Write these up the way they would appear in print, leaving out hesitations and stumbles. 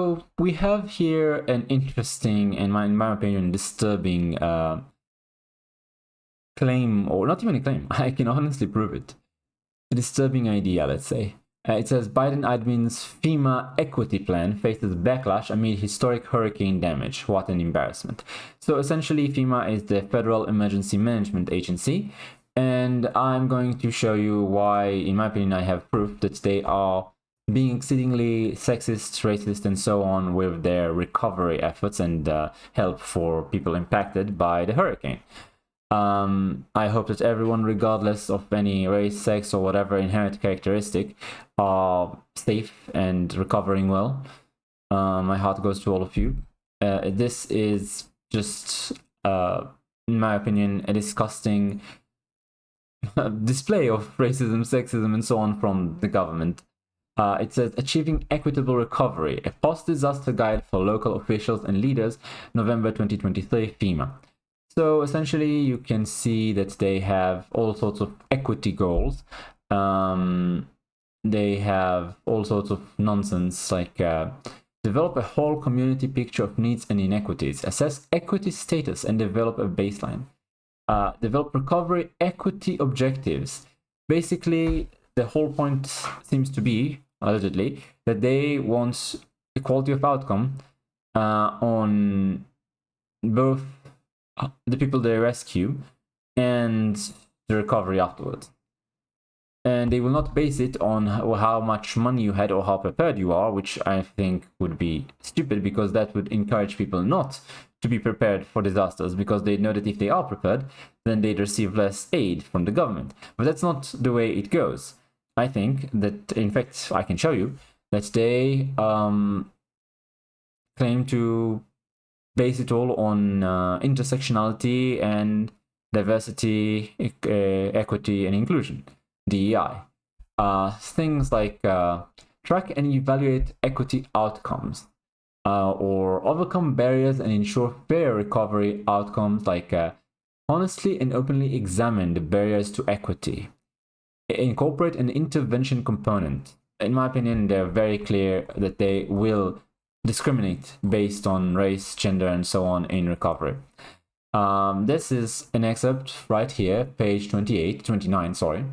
So we have here an interesting and, in my opinion, disturbing claim, or not even a claim. I can honestly prove it. A disturbing idea, let's say. It says Biden admin's FEMA equity plan faces backlash amid historic hurricane damage. What an embarrassment. So essentially, FEMA is the Federal Emergency Management Agency, and I'm going to show you why, in my opinion, I have proof that they are being exceedingly sexist, racist, and so on with their recovery efforts and help for people impacted by the hurricane. I hope that everyone, regardless of any race, sex, or whatever inherent characteristic, are safe and recovering well. My heart goes to all of you. This is just, in my opinion, a disgusting display of racism, sexism, and so on from the government. It says Achieving Equitable Recovery, a post-disaster guide for local officials and leaders, November 2023, FEMA. So essentially, you can see that they have all sorts of equity goals. They have all sorts of nonsense like develop a whole community picture of needs and inequities, assess equity status and develop a baseline. Develop recovery equity objectives. Basically, the whole point seems to be, allegedly, that they want equality of outcome on both the people they rescue and the recovery afterwards. And they will not base it on how much money you had or how prepared you are, which I think would be stupid, because that would encourage people not to be prepared for disasters, because they know that if they are prepared, then they'd receive less aid from the government. But that's not the way it goes. I think that, in fact, I can show you that they claim to base it all on intersectionality and diversity, equity, and inclusion, DEI. Things like track and evaluate equity outcomes, or overcome barriers and ensure fair recovery outcomes, like honestly and openly examine the barriers to equity. Incorporate an intervention component. In my opinion, they're very clear that they will discriminate based on race, gender, and so on in recovery. This is an excerpt right here, page 29, sorry.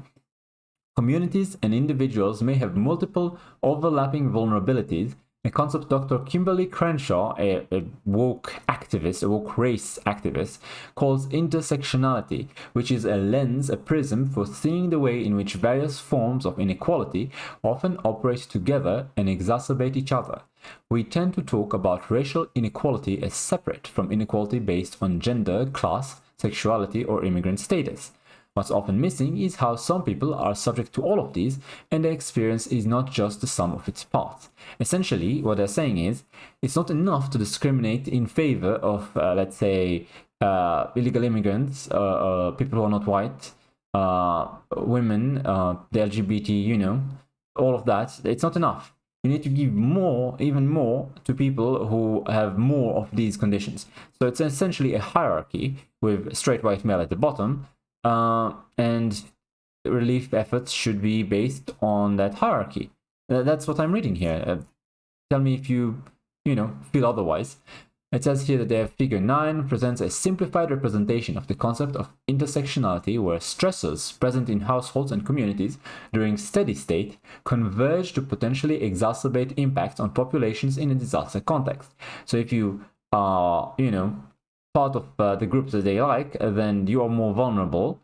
Communities and individuals may have multiple overlapping vulnerabilities, a concept Dr. Kimberly Crenshaw, a woke activist, a woke race activist, calls intersectionality, which is a lens, a prism for seeing the way in which various forms of inequality often operate together and exacerbate each other. We tend to talk about racial inequality as separate from inequality based on gender, class, sexuality, or immigrant status. What's often missing is how some people are subject to all of these, and their experience is not just the sum of its parts. Essentially, what they're saying is, it's not enough to discriminate in favor of, let's say, illegal immigrants, people who are not white, women, the LGBT, all of that. It's not enough. You need to give more, even more, to people who have more of these conditions. So it's essentially a hierarchy with straight white male at the bottom, and relief efforts should be based on that hierarchy. That's what I'm reading here. Tell me if you feel otherwise. It says here that their figure 9 presents a simplified representation of the concept of intersectionality, where stressors present in households and communities during steady state converge to potentially exacerbate impacts on populations in a disaster context. So if you are, part of the groups that they like, then you are more vulnerable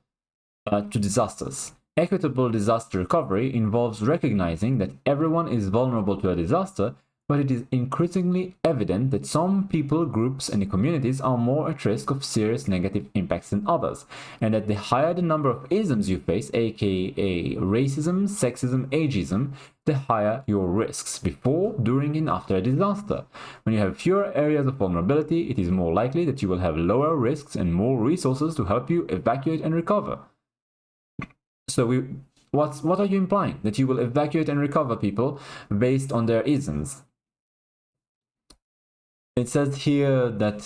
to disasters. Equitable disaster recovery involves recognizing that everyone is vulnerable to a disaster, but it is increasingly evident that some people, groups, and communities are more at risk of serious negative impacts than others, and that the higher the number of isms you face, aka racism, sexism, ageism, the higher your risks before, during, and after a disaster. When you have fewer areas of vulnerability, it is more likely that you will have lower risks and more resources to help you evacuate and recover. So what are you implying? That you will evacuate and recover people based on their isms? It says here that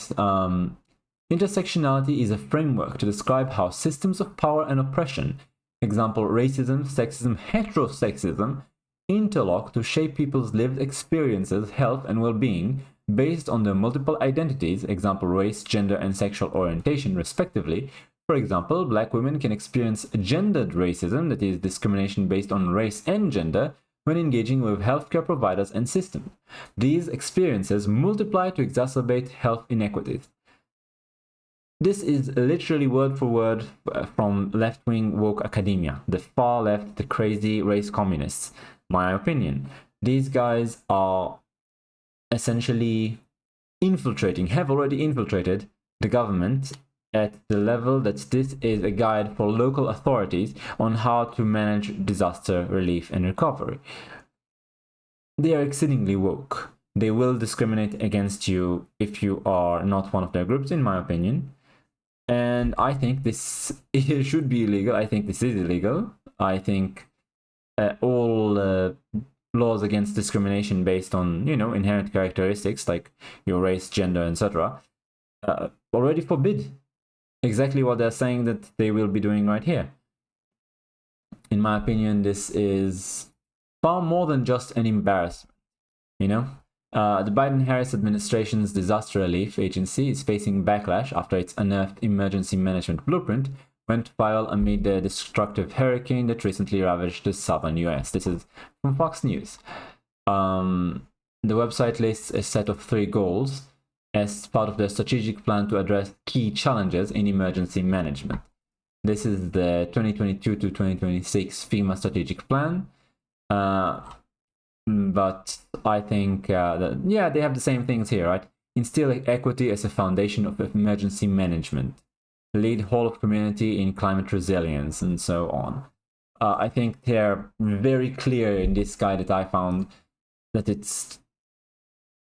intersectionality is a framework to describe how systems of power and oppression, example racism, sexism, heterosexism, interlock to shape people's lived experiences, health, and well-being based on their multiple identities, example race, gender, and sexual orientation, respectively. For example, black women can experience gendered racism, that is, discrimination based on race and gender, when engaging with healthcare providers and systems. These experiences multiply to exacerbate health inequities. This is literally word for word from left-wing woke academia, the far left, the crazy race communists. My opinion. These guys are essentially have already infiltrated the government at the level that this is a guide for local authorities on how to manage disaster relief and recovery. They are exceedingly woke. They will discriminate against you if you are not one of their groups, in my opinion. And I think this should be illegal. I think this is illegal. I think all laws against discrimination based on, inherent characteristics like your race, gender, etc. Already forbid exactly what they're saying that they will be doing right here. In my opinion, this is far more than just an embarrassment, The Biden-Harris administration's disaster relief agency is facing backlash after its unearthed emergency management blueprint went viral amid the destructive hurricane that recently ravaged the southern US. This is from Fox News. The website lists a set of 3 goals as part of their strategic plan to address key challenges in emergency management. This is the 2022 to 2026 FEMA strategic plan. But I think that, they have the same things here, right? Instill equity as a foundation of emergency management. Lead whole of community in climate resilience, and so on. I think they're very clear in this guide that I found that it's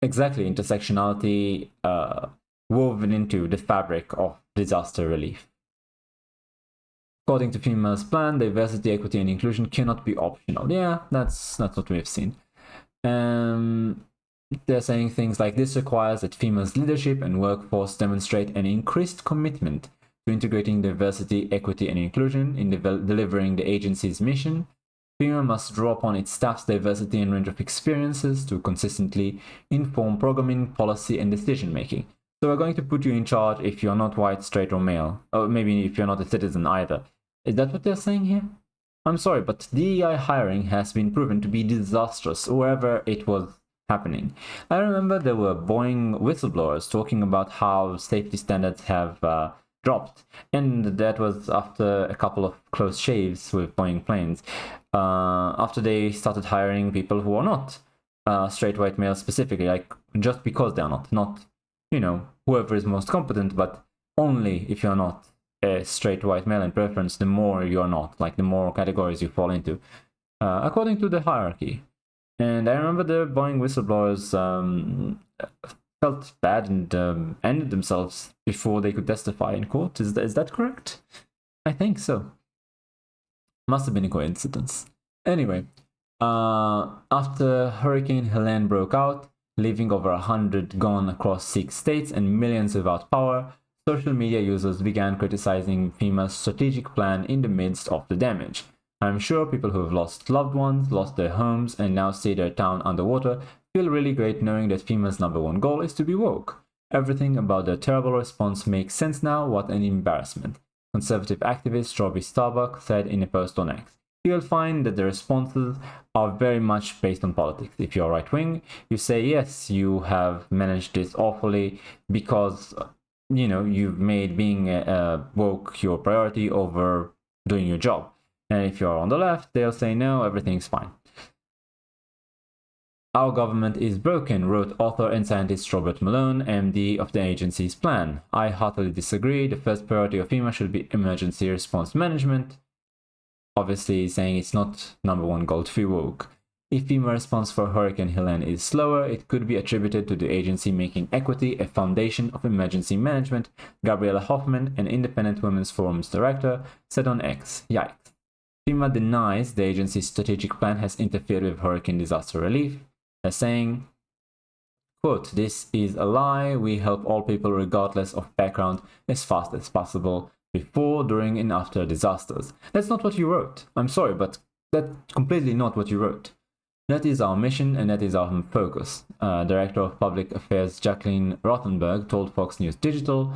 exactly intersectionality woven into the fabric of disaster relief. According to FEMA's plan, diversity, equity, and inclusion cannot be optional. Yeah, that's what we've seen. They're saying things like this requires that FEMA's leadership and workforce demonstrate an increased commitment to integrating diversity, equity, and inclusion in delivering the agency's mission. FEMA must draw upon its staff's diversity and range of experiences to consistently inform programming, policy, and decision-making. So we're going to put you in charge if you're not white, straight, or male. Or maybe if you're not a citizen either. Is that what they're saying here? I'm sorry, but DEI hiring has been proven to be disastrous wherever it was happening. I remember there were Boeing whistleblowers talking about how safety standards have dropped, and that was after a couple of close shaves with Boeing planes, after they started hiring people who are not straight white males specifically, like just because they're not whoever is most competent, but only if you're not a straight white male in preference, the more you're not, like the more categories you fall into, according to the hierarchy. And I remember the Boeing whistleblowers felt bad and ended themselves before they could testify in court. Is that correct? I think so. Must have been a coincidence. Anyway, after Hurricane Helene broke out, leaving over 100 gone across 6 states and millions without power, social media users began criticizing FEMA's strategic plan in the midst of the damage. I'm sure people who have lost loved ones, lost their homes, and now see their town underwater feel really great knowing that FEMA's #1 goal is to be woke. Everything about their terrible response makes sense now. What an embarrassment. Conservative activist Robbie Starbuck said in a post on X. You'll find that the responses are very much based on politics. If you're right wing, you say yes, you have managed this awfully because you've made being woke your priority over doing your job. And if you're on the left, they'll say no, everything's fine. Our government is broken, wrote author and scientist Robert Malone, MD, of the agency's plan. I heartily disagree. The first priority of FEMA should be emergency response management. Obviously saying it's not #1 goal to be woke. If FEMA response for Hurricane Helene is slower, it could be attributed to the agency making equity a foundation of emergency management, Gabriella Hoffman, an Independent Women's Forum's director, said on X. Yikes. FEMA denies the agency's strategic plan has interfered with hurricane disaster relief. They're saying, quote, "This is a lie. We help all people regardless of background as fast as possible before, during, and after disasters." That's not what you wrote. I'm sorry, but that's completely not what you wrote. That is our mission and that is our focus. Director of Public Affairs Jacqueline Rothenberg told Fox News Digital,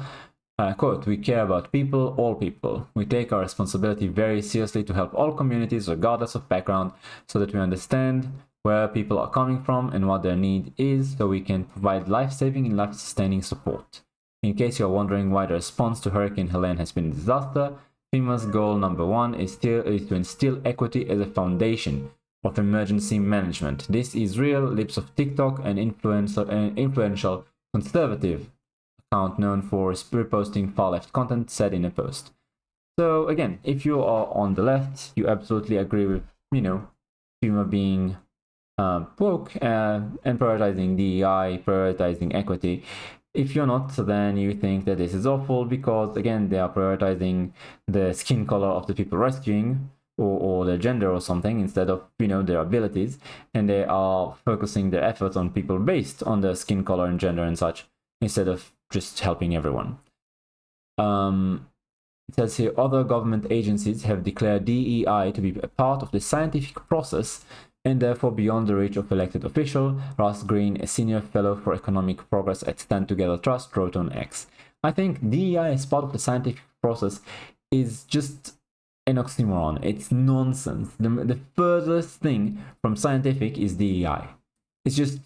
quote, "We care about people, all people. We take our responsibility very seriously to help all communities regardless of background so that we understand where people are coming from and what their need is so we can provide life-saving and life-sustaining support. In case you're wondering why the response to Hurricane Helene has been a disaster, FEMA's goal number one is to instill equity as a foundation of emergency management. This is real, lips of TikTok, an influential conservative account known for reposting far-left content, said in a post." So again, if you are on the left, you absolutely agree with, FEMA being woke and prioritizing DEI, prioritizing equity. If you're not, then you think that this is awful because, again, they are prioritizing the skin color of the people rescuing, or their gender or something, instead of, their abilities, and they are focusing their efforts on people based on their skin color and gender and such, instead of just helping everyone. It says here, other government agencies have declared DEI to be a part of the scientific process and therefore beyond the reach of elected official. Ross Green, a senior fellow for economic progress at Stand Together Trust, wrote on X. I think DEI as part of the scientific process is just an oxymoron. It's nonsense. The furthest thing from scientific is DEI. It's just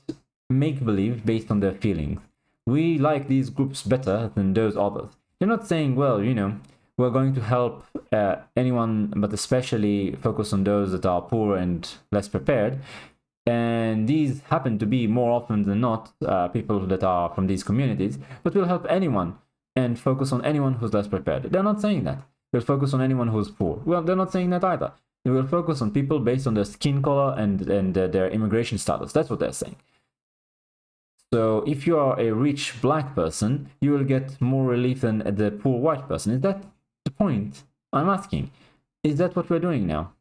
make-believe based on their feelings. We like these groups better than those others. They're not saying, well, we're going to help anyone, but especially focus on those that are poor and less prepared. And these happen to be more often than not people that are from these communities, but we'll help anyone and focus on anyone who's less prepared. They're not saying that. They'll focus on anyone who's poor. Well, they're not saying that either. They will focus on people based on their skin color and their immigration status. That's what they're saying. So if you are a rich black person, you will get more relief than the poor white person. Is that the point? I'm asking. Is that what we're doing now?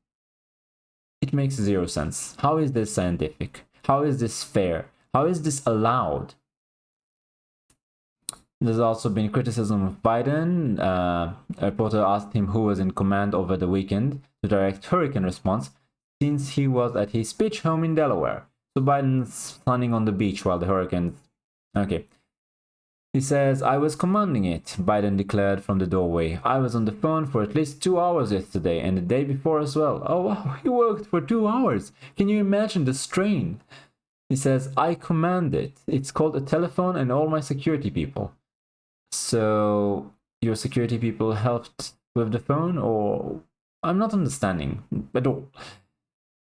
It makes zero sense. How is this scientific? How is this fair? How is this allowed? There's also been criticism of Biden. A reporter asked him who was in command over the weekend to direct hurricane response, since he was at his beach home in Delaware. So Biden's sunning on the beach while the hurricane... Okay. He says, "I was commanding it," Biden declared from the doorway. "I was on the phone for at least 2 hours yesterday and the day before as well." Oh wow, he worked for 2 hours. Can you imagine the strain? He says, "I command it. It's called a telephone and all my security people." So your security people helped with the phone, or... I'm not understanding at all.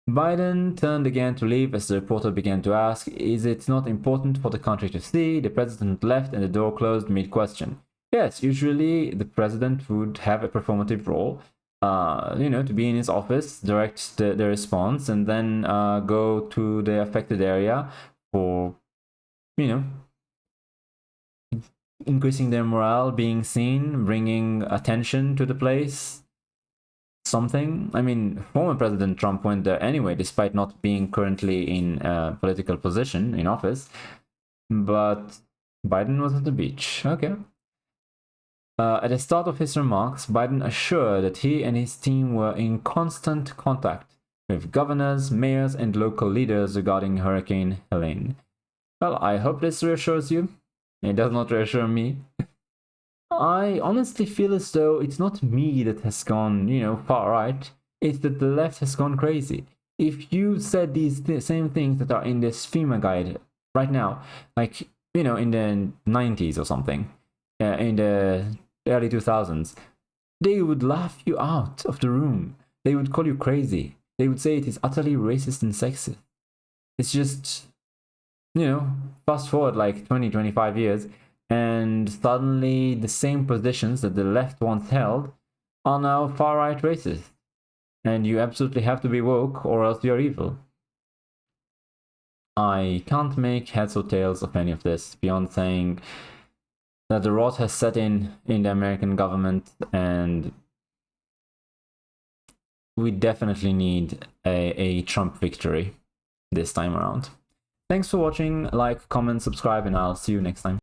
Biden turned again to leave as the reporter began to ask, "Is it not important for the country to see?" The president left and the door closed mid-question. Yes, usually the president would have a performative role, to be in his office, direct the response, and then go to the affected area for, increasing their morale, being seen, bringing attention to the place. Something. I mean, former President Trump went there anyway, despite not being currently in a political position in office. But Biden was at the beach. Okay. At the start of his remarks, Biden assured that he and his team were in constant contact with governors, mayors, and local leaders regarding Hurricane Helene. Well, I hope this reassures you. It does not reassure me. I honestly feel as though it's not me that has gone, far right. It's that the left has gone crazy. If you said these same things that are in this FEMA guide right now, like, in the 90s or something, in the early 2000s, they would laugh you out of the room. They would call you crazy. They would say it is utterly racist and sexist. It's just, fast forward like 20, 25 years, and suddenly the same positions that the left once held are now far-right racist. And you absolutely have to be woke or else you're evil. I can't make heads or tails of any of this beyond saying that the rot has set in the American government, and we definitely need a Trump victory this time around. Thanks for watching. Like, comment, subscribe, and I'll see you next time.